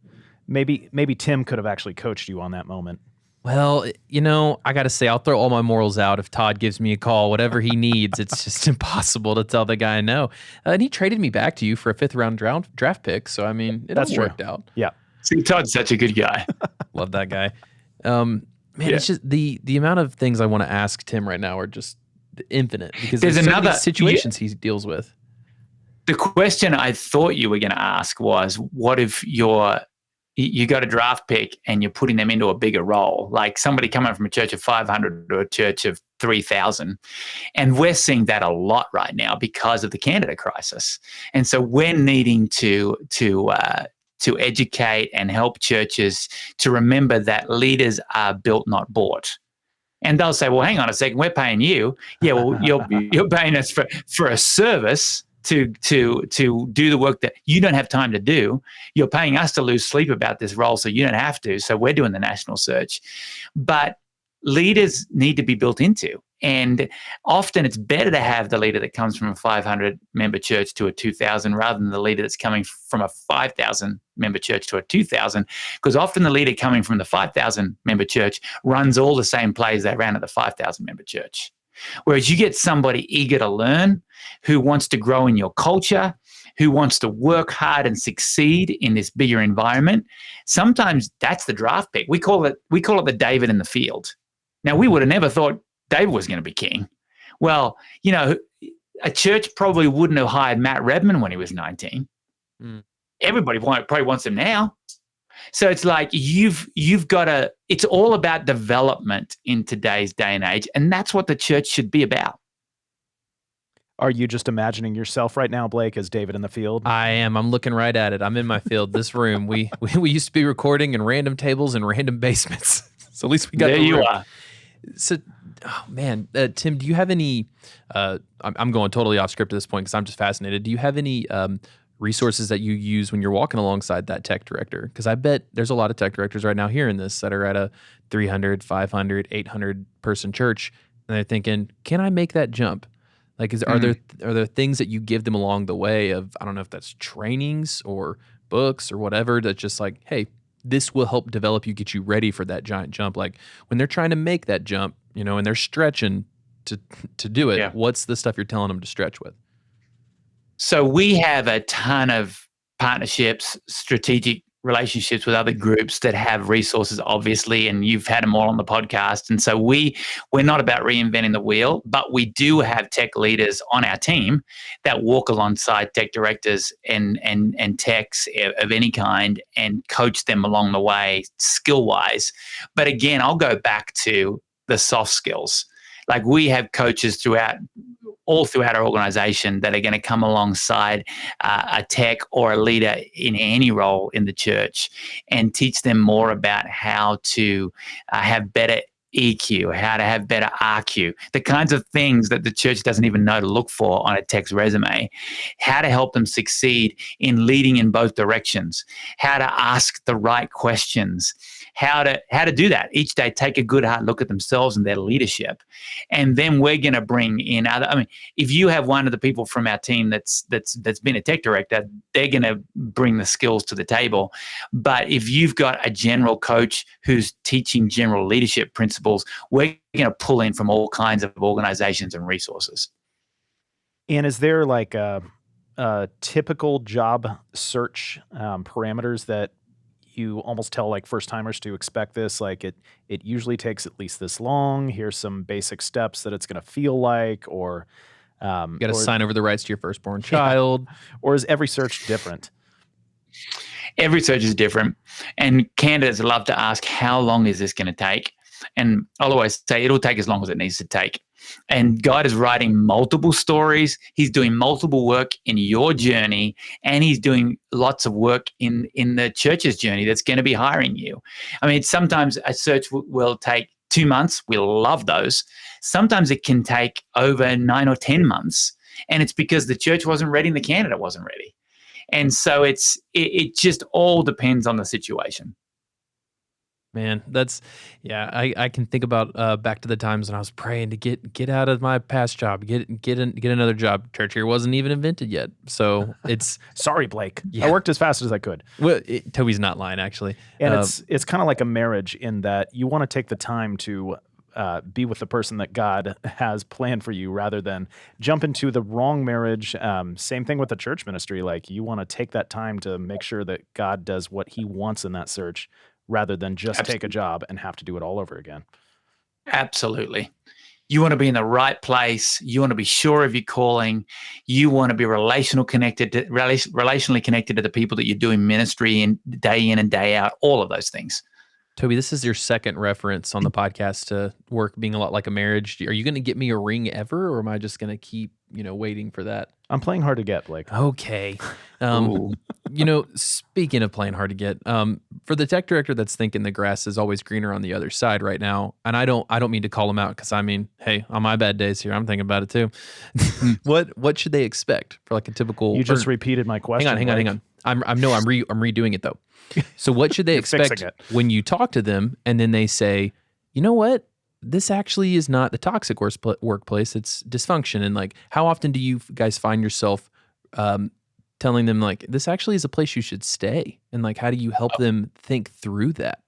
maybe Tim could have actually coached you on that moment. Well, I got to say, I'll throw all my morals out if Todd gives me a call, whatever he needs. It's just impossible to tell the guy no. And he traded me back to you for a 5th-round draft pick. So, I mean, That's all true. worked out. Yeah. See, Todd's such a good guy. Love that guy. It's just the amount of things I want to ask Tim right now are just infinite, because there's so many situations he deals with. The question I thought you were going to ask was, what if you got a draft pick and you're putting them into a bigger role, like somebody coming from a church of 500 to a church of 3,000. And we're seeing that a lot right now because of the candidate crisis. And so we're needing to educate and help churches to remember that leaders are built, not bought. And they'll say, well, hang on a second, we're paying you. Yeah, well, you're paying us for a service to do the work that you don't have time to do. You're paying us to lose sleep about this role so you don't have to. So we're doing the national search. But leaders need to be built into. And often it's better to have the leader that comes from a 500-member church to a 2,000 rather than the leader that's coming from a 5,000-member church to a 2,000, because often the leader coming from the 5,000-member church runs all the same plays they ran at the 5,000-member church. Whereas you get somebody eager to learn, who wants to grow in your culture, who wants to work hard and succeed in this bigger environment. Sometimes that's the draft pick. We call it the David in the field. Now, we would have never thought David was going to be king. Well, a church probably wouldn't have hired Matt Redman when he was 19. Everybody probably wants him now. So it's like you've got to, it's all about development in today's day and age. And that's what the church should be about. Are you just imagining yourself right now, Blake, as David in the field? I am. I'm looking right at it. I'm in my field, this room. We used to be recording in random tables and random basements. So at least we got there the you room. are. So, oh man, Tim, do you have any, I'm going totally off script at this point because I'm just fascinated. Do you have any resources that you use when you're walking alongside that tech director? Because I bet there's a lot of tech directors right now hearing this that are at a 300, 500, 800 person church, and they're thinking, can I make that jump? Like, are there things that you give them along the way of, I don't know if that's trainings or books or whatever, that's just like, hey, this will help develop you, get you ready for that giant jump. Like when they're trying to make that jump, and they're stretching to do it, what's the stuff you're telling them to stretch with? So we have a ton of partnerships, strategic relationships with other groups that have resources, obviously, and you've had them all on the podcast. And so we're not about reinventing the wheel, but we do have tech leaders on our team that walk alongside tech directors and techs of any kind and coach them along the way, skill-wise. But again, I'll go back to the soft skills. Like we have coaches all throughout our organization that are going to come alongside a tech or a leader in any role in the church and teach them more about how to have better EQ, how to have better RQ, the kinds of things that the church doesn't even know to look for on a tech's resume, how to help them succeed in leading in both directions, how to ask the right questions, how to do that each day, take a good hard look at themselves and their leadership. And then we're going to bring in if you have one of the people from our team that's been a tech director, they're going to bring the skills to the table. But if you've got a general coach who's teaching general leadership principles, we're going to pull in from all kinds of organizations and resources. And is there like a typical job search parameters that you almost tell like first timers to expect this? Like it usually takes at least this long. Here's some basic steps that it's going to feel like, or you got to sign over the rights to your firstborn child. Or is every search different? Every search is different, and candidates love to ask, how long is this going to take? And I'll always say it'll take as long as it needs to take. And God is writing multiple stories. He's doing multiple work in your journey, and he's doing lots of work in the church's journey that's going to be hiring you. I mean, sometimes a search will take 2 months. We'll love those. Sometimes it can take over 9 or 10 months, and it's because the church wasn't ready and the candidate wasn't ready. And so it just all depends on the situation. Man, I can think about back to the times when I was praying to get out of my past job, get another job. Church here wasn't even invented yet, so it's sorry, Blake. Yeah. I worked as fast as I could. Well, Toby's not lying, actually. And it's kind of like a marriage in that you want to take the time to be with the person that God has planned for you, rather than jump into the wrong marriage. Same thing with the church ministry. Like you want to take that time to make sure that God does what He wants in that search, rather than just take a job and have to do it all over again. Absolutely. You want to be in the right place. You want to be sure of your calling. You want to be relationally connected to the people that you're doing ministry in and day out, all of those things. Toby, this is your second reference on the podcast to work being a lot like a marriage. Are you going to get me a ring ever, or am I just going to keep, waiting for that? I'm playing hard to get, Blake. Okay. Speaking of playing hard to get, for the tech director that's thinking the grass is always greener on the other side right now, and I don't mean to call him out because hey, on my bad days here, I'm thinking about it too. What should they expect for like a typical? You just repeated my question. Hang on. I'm redoing it though. So what should they expect when you talk to them and then they say, you know what? This actually is not the toxic workplace. It's dysfunction. And like, how often do you guys find yourself telling them like, this actually is a place you should stay? And like, how do you help them think through that?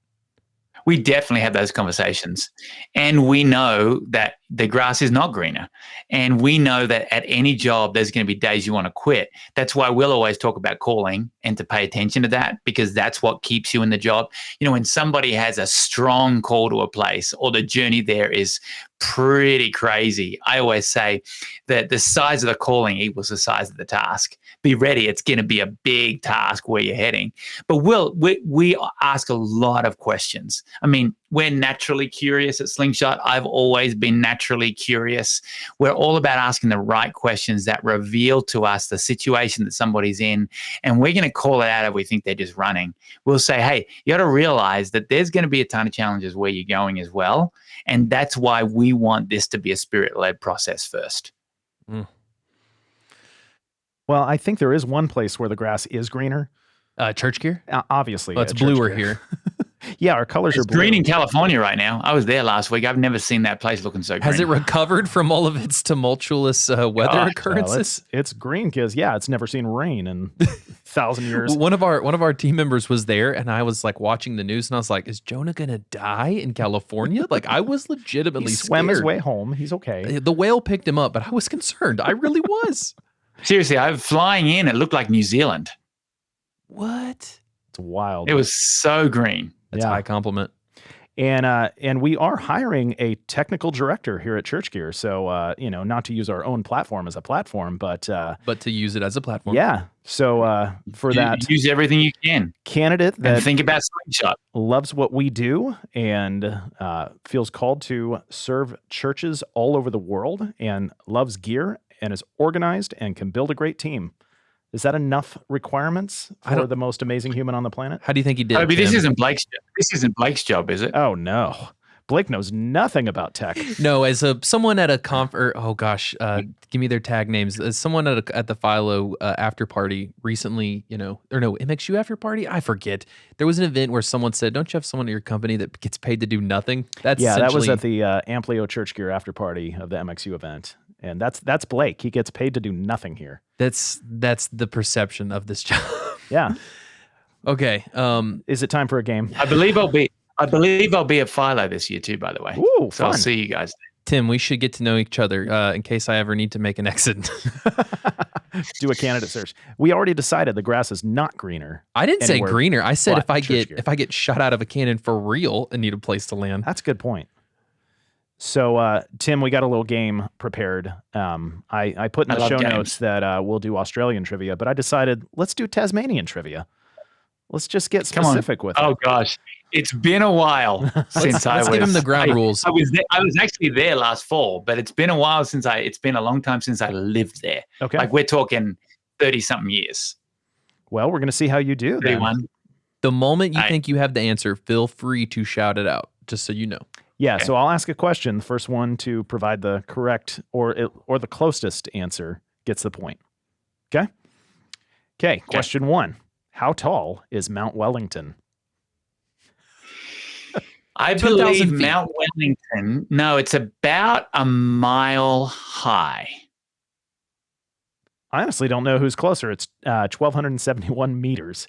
We definitely have those conversations. And we know that the grass is not greener. And we know that at any job, there's going to be days you want to quit. That's why we'll always talk about calling and to pay attention to that, because that's what keeps you in the job. When somebody has a strong call to a place or the journey there is pretty crazy, I always say that the size of the calling equals the size of the task. Be ready. It's going to be a big task where you're heading. But we ask a lot of questions. I mean, we're naturally curious at Slingshot. I've always been naturally curious. We're all about asking the right questions that reveal to us the situation that somebody's in. And we're going to call it out if we think they're just running. We'll say, hey, you got to realize that there's going to be a ton of challenges where you're going as well. And that's why we want this to be a spirit-led process first. Mm. Well, I think there is one place where the grass is greener. Church gear? Obviously. Well, it's bluer here. Yeah, our colors are blue. Green in California right now. I was there last week. I've never seen that place looking so green. Has it recovered from all of its tumultuous weather occurrences? It's green because, it's never seen rain in 1,000 years. One of our team members was there, and I was like watching the news, and I was like, is Jonah going to die in California? Like, I was legitimately scared. Swam his way home. He's okay. The whale picked him up, but I was concerned. I really was. Seriously, I'm flying in. It looked like New Zealand. What? It's wild. It was so green. That's a high compliment. And we are hiring a technical director here at Church Gear. So, not to use our own platform as a platform, but to use it as a platform. Yeah. So for that, use everything you can. Candidate that and think about Slingshot. Loves what we do and feels called to serve churches all over the world and loves gear and is organized and can build a great team. Is that enough requirements for the most amazing human on the planet? How do you think he did? I mean, this isn't Blake's job. This isn't Blake's job, is it? Oh no, Blake knows nothing about tech. No, as someone at a give me their tag names. As someone at the Philo after party recently, MXU after party. I forget. There was an event where someone said, "Don't you have someone at your company that gets paid to do nothing?" That was at the Amplio Church Gear after party of the MXU event. And that's Blake. He gets paid to do nothing here. That's the perception of this job. Yeah. Okay. Is it time for a game? I believe I'll be at Philo this year too, by the way. Ooh, so fun. I'll see you guys. Tim, we should get to know each other in case I ever need to make an exit. Do a candidate search. We already decided the grass is not greener. I didn't say greener. I said if I get shot out of a cannon for real and need a place to land. That's a good point. So, Tim, we got a little game prepared. I put in the show notes that we'll do Australian trivia, but I decided let's do Tasmanian trivia. Let's just get specific with it. Oh, gosh. It's been a while since let's give him the ground rules. I was actually there last fall, but it's been a while it's been a long time since I lived there. Okay. Like we're talking 30-something years. Well, we're going to see how you do. 31. The moment you think you have the answer, feel free to shout it out, just so you know. Yeah, okay. So I'll ask a question. The first one to provide the correct or the closest answer gets the point. Okay. Question 1. How tall is Mount Wellington? I believe Mount Wellington, no, it's about a mile high. I honestly don't know who's closer. It's 1,271 meters.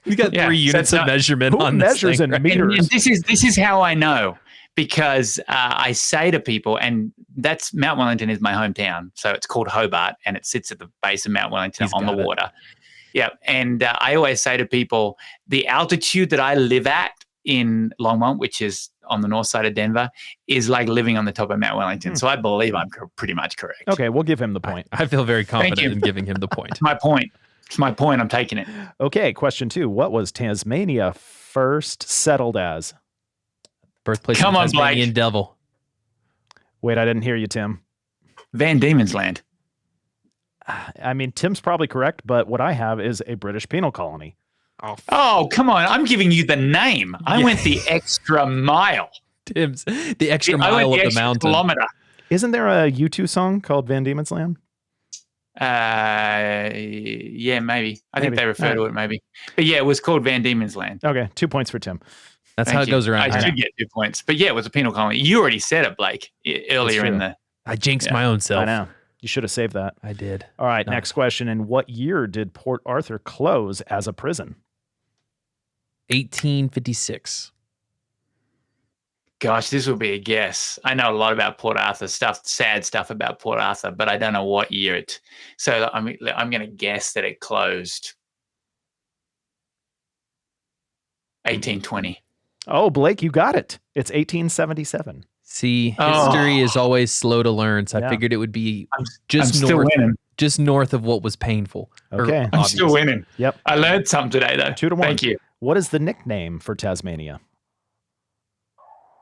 You got 3 units of measurement on this measures thing, in meters. And this is how I know. Because I say to people, and that's Mount Wellington is my hometown, so it's called Hobart, and it sits at the base of Mount Wellington on the water. Yeah, and I always say to people, the altitude that I live at in Longmont, which is on the north side of Denver is like living on the top of Mount Wellington. So I believe I'm pretty much correct. Okay, we'll give him the point. I feel very confident you. in giving him the point. It's my point. It's my point. I'm taking it. Okay, question 2. What was Tasmania first settled as? Birthplace Come of on, the Tasmanian Blake. devil. Wait, I didn't hear you, Tim. Van Diemen's Land. I mean, Tim's probably correct, but what I have is a British penal colony. Oh, come on. I'm giving you the name. I went the extra mile. Tim's the extra I went mile of the extra mountain. kilometer. Isn't there a U2 song called Van Diemen's Land? Yeah, maybe. I think Maybe. they refer to it, maybe. But yeah, it was called Van Diemen's Land. Okay, 2 points for Tim. That's Thank how it you. goes around. I here. should get 2 points. But yeah, it was a penal colony. You already said it, Blake, earlier in true. the. I jinxed Yeah. my own self. I know. You should have saved that. I did. All right, No. next question. In what year did Port Arthur close as a prison? 1856. Gosh, this will be a guess. I know a lot about Port Arthur stuff, sad stuff about Port Arthur, but I don't know what year it. So I'm going to guess that it closed 1820. Oh, Blake, you got it. It's 1877. See, Oh. history is always slow to learn, so Yeah. I figured it would be I'm just still north, winning. just north of what was painful. or Okay. I'm still obvious. winning. Yep. I learned something today, though. 2-1. Thank you. What is the nickname for Tasmania?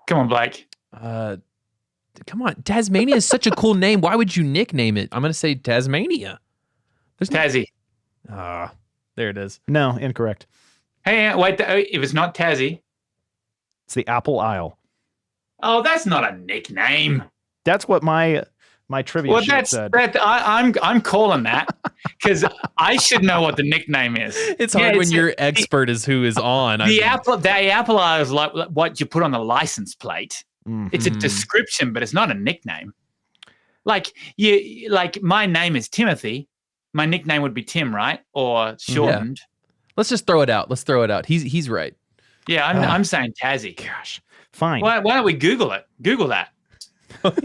Come on, Blake. Come on, Tasmania is such a cool name. Why would you nickname it? I'm gonna say Tasmania. There's no. Tassie. There it is. No, incorrect. Hey, wait. If it's not Tassie, It's the Apple Isle. oh, that's not a nickname. That's what my trivia Well, sheet said. I'm calling that because I should know what the nickname is. It's Yeah, hard when it's- your expert is who is on. The Apple Isle is like what you put on the license plate. Mhm. It's a description, but it's not a nickname. Like my name is Timothy. My nickname would be Tim, right? Or shortened. Let's just throw it out. Let's throw it out. He's right. Yeah, I'm saying Tassie. Gosh. Fine. Why don't we Google it? Google that.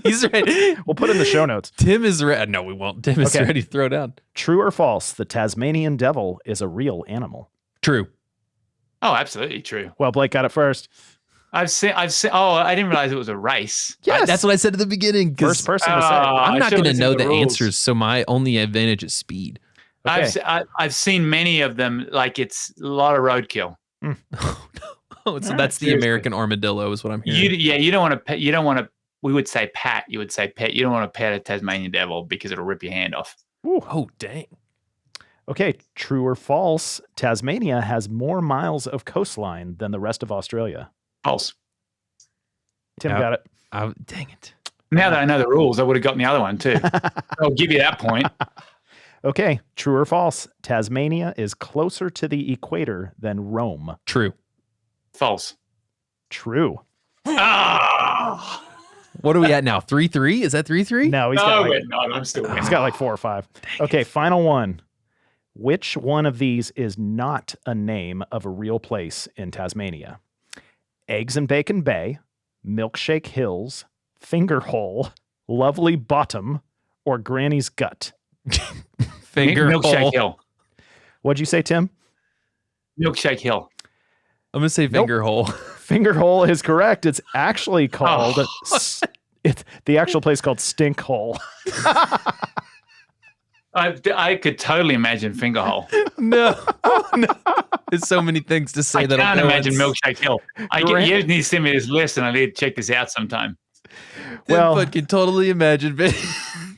He's right. We'll put it in the show notes. Tim is ready. No, we won't. Tim is Okay. ready to throw down. True or false? The Tasmanian devil is a real animal. True. Oh, absolutely true. Well, Blake got it first. I've seen. Oh, I didn't realize it was a race. Yes. That's what I said at the beginning. 'Cause First person to say it. I'm I not should've going to listened know to the the rules. answers, so my only advantage is speed. Okay. I've seen many of them. Like it's a lot of roadkill. Oh, so Yeah, that's the seriously. American armadillo, is what I'm hearing. You don't want to pet. You don't want to. We would say pat. You would say pet. You don't want to pet a Tasmanian devil because it'll rip your hand off. Oh, dang. Okay, true or false? Tasmania has more miles of coastline than the rest of Australia. False. Tim Yeah. got it. Dang it. Now that I know the rules, I would have gotten the other one too. I'll give you that point. Okay, true or false? Tasmania is closer to the equator than Rome. True. False. True. Ah! What are we at now? 3-3? Is that 3-3? No, he's No, got wait, no, I'm still winning. he's got like 4 or 5. Okay, final one. Which one of these is not a name of a real place in Tasmania? Eggs and Bacon Bay, Milkshake Hills, Fingerhole, Lovely Bottom, or Granny's Gut? Finger Milkshake hole. Hill. What'd you say, Tim? Milkshake Hill. I'm going to say finger hole. Fingerhole is correct. It's actually called it's the actual place called Stink Hole. I could totally imagine Fingerhole. No. No. There's so many things to say I that can't at imagine once. Milkshake Hill. You need to send me this list, and I need to check this out sometime. Well- But can totally imagine.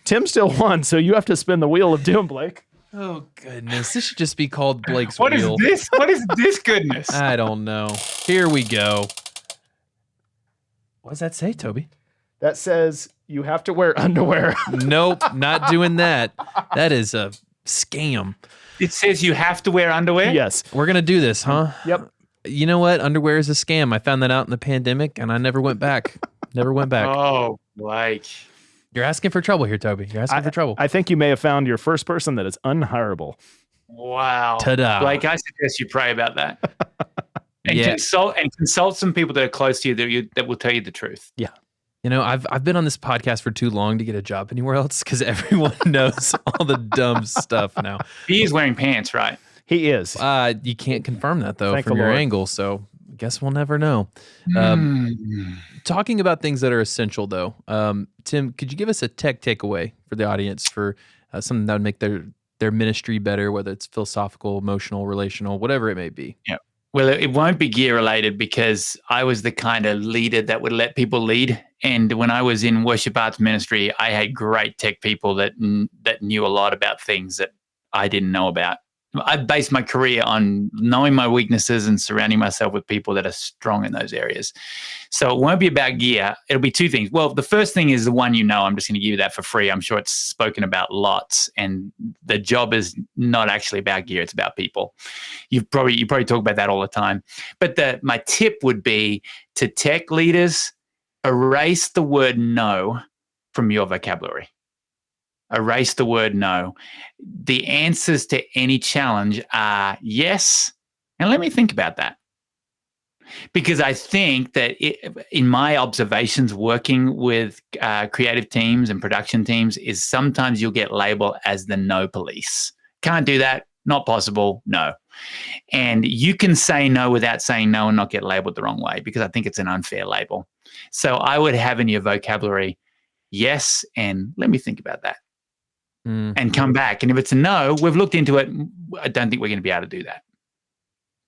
Tim still won, so you have to spin the wheel of doom, Blake. Oh, goodness. This should just be called Blake's What is Wheel. this? What is this goodness? I don't know. Here we go. What does that say, Toby? That says you have to wear underwear. Nope, not doing that. That is a scam. It says you have to wear underwear? Yes. We're going to do this, huh? Yep. You know what? Underwear is a scam. I found that out in the pandemic, and I never went back. Never went back. Oh, Blake. You're asking for trouble here, Toby. You're asking for trouble. I think you may have found your first person that is unhireable. Wow. Ta-da. Blake, I suggest you pray about that. And Yeah. consult some people that are close to you that will tell you the truth. Yeah. You know, I've been on this podcast for too long to get a job anywhere else because everyone knows all the dumb stuff now. He is wearing pants, right? He is. You can't confirm that though Thank from the your Lord. angle. So Guess we'll never know. Talking about things that are essential, though, Tim, could you give us a tech takeaway for the audience for something that would make their ministry better, whether it's philosophical, emotional, relational, whatever it may be? Yeah. Well, it won't be gear related because I was the kind of leader that would let people lead. And when I was in worship arts ministry, I had great tech people that knew a lot about things that I didn't know about. I based my career on knowing my weaknesses and surrounding myself with people that are strong in those areas. So it won't be about gear. It'll be two things. Well, the first thing is the one I'm just going to give you that for free. I'm sure it's spoken about lots. And the job is not actually about gear. It's about people. You probably talk about that all the time. But my tip would be to tech leaders, erase the word no from your vocabulary. Erase the word no. The answers to any challenge are yes. And let me think about that. Because I think that in my observations working with creative teams and production teams is sometimes you'll get labeled as the no police. Can't do that. Not possible. No. And you can say no without saying no and not get labeled the wrong way because I think it's an unfair label. So I would have in your vocabulary, yes, and let me think about that. And come back. And if it's a no, we've looked into it. I don't think we're going to be able to do that.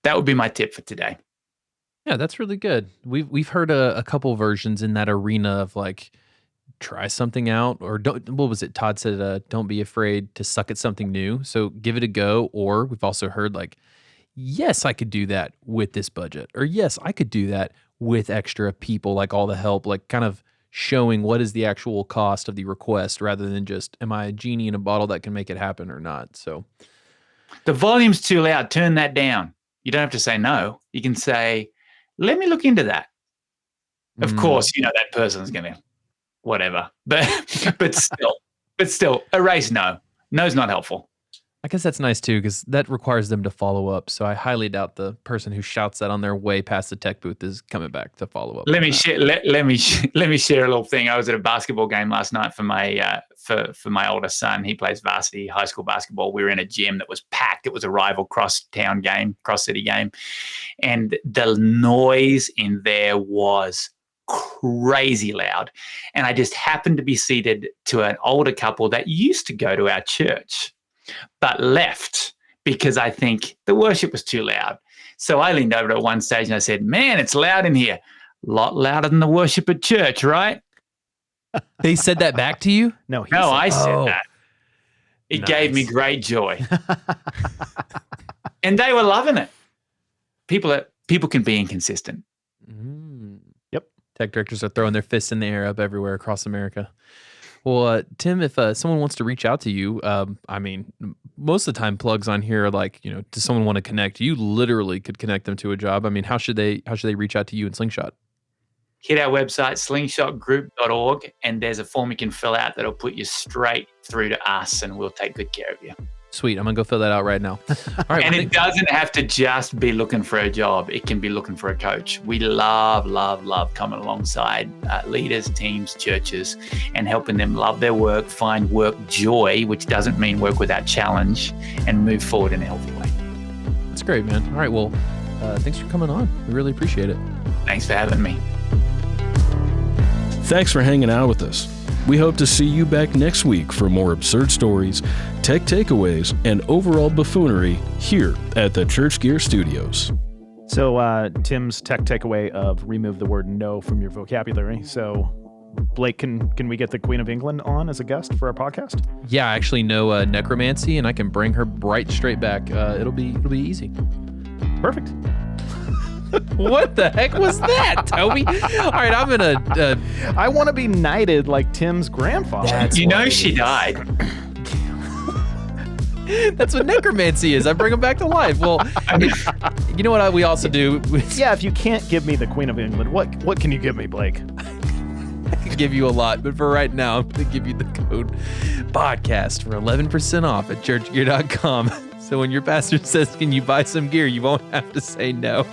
That would be my tip for today. Yeah, that's really good. We've heard a couple versions in that arena of like, try something out, or don't. What was it? Todd said, don't be afraid to suck at something new. So give it a go. Or we've also heard like, yes, I could do that with this budget. Or yes, I could do that with extra people, like all the help, like kind of showing what is the actual cost of the request rather than just, am I a genie in a bottle that can make it happen or not? So the volume's too loud. Turn that down. You don't have to say no. You can say, let me look into that. Of course, that person's going to whatever, but still erase no. No's not helpful. I guess that's nice too, because that requires them to follow up. So I highly doubt the person who shouts that on their way past the tech booth is coming back to follow up. Let me share a little thing. I was at a basketball game last night for my for my oldest son. He plays varsity high school basketball. We were in a gym that was packed. It was a rival cross city game, and the noise in there was crazy loud. And I just happened to be seated to an older couple that used to go to our church, but left because I think the worship was too loud. So I leaned over to one stage and I said, man, it's loud in here. A lot louder than the worship at church, right? They said that back to you? No, I said that. It gave me great joy. And they were loving it. People can be inconsistent. Yep. Tech directors are throwing their fists in the air up everywhere across America. Well, Tim, if someone wants to reach out to you, I mean, most of the time plugs on here are like, does someone want to connect? You literally could connect them to a job. I mean, how should they reach out to you in Slingshot? Hit our website, slingshotgroup.org, and there's a form you can fill out that'll put you straight through to us, and we'll take good care of you. Sweet. I'm going to go fill that out right now. All right. And it doesn't have to just be looking for a job. It can be looking for a coach. We love coming alongside leaders, teams, churches, and helping them love their work, find work joy, which doesn't mean work without challenge, and move forward in a healthy way. That's great, man. All right. Well, thanks for coming on. We really appreciate it. Thanks for having me. Thanks for hanging out with us. We hope to see you back next week for more absurd stories, tech takeaways, and overall buffoonery here at the Church Gear Studios. So Tim's tech takeaway of remove the word no from your vocabulary. So Blake, can we get the Queen of England on as a guest for our podcast? Yeah, I actually know necromancy, and I can bring her right straight back. It'll be easy. Perfect. What the heck was that, Toby? All right, I'm gonna. I want to be knighted like Tim's grandfather. She died. That's what necromancy is. I bring them back to life. Well, you know what we also do? Yeah, if you can't give me the Queen of England, what can you give me, Blake? I can give you a lot, but for right now, I'm going to give you the code podcast for 11% off at churchgear.com. So when your pastor says, can you buy some gear, you won't have to say no.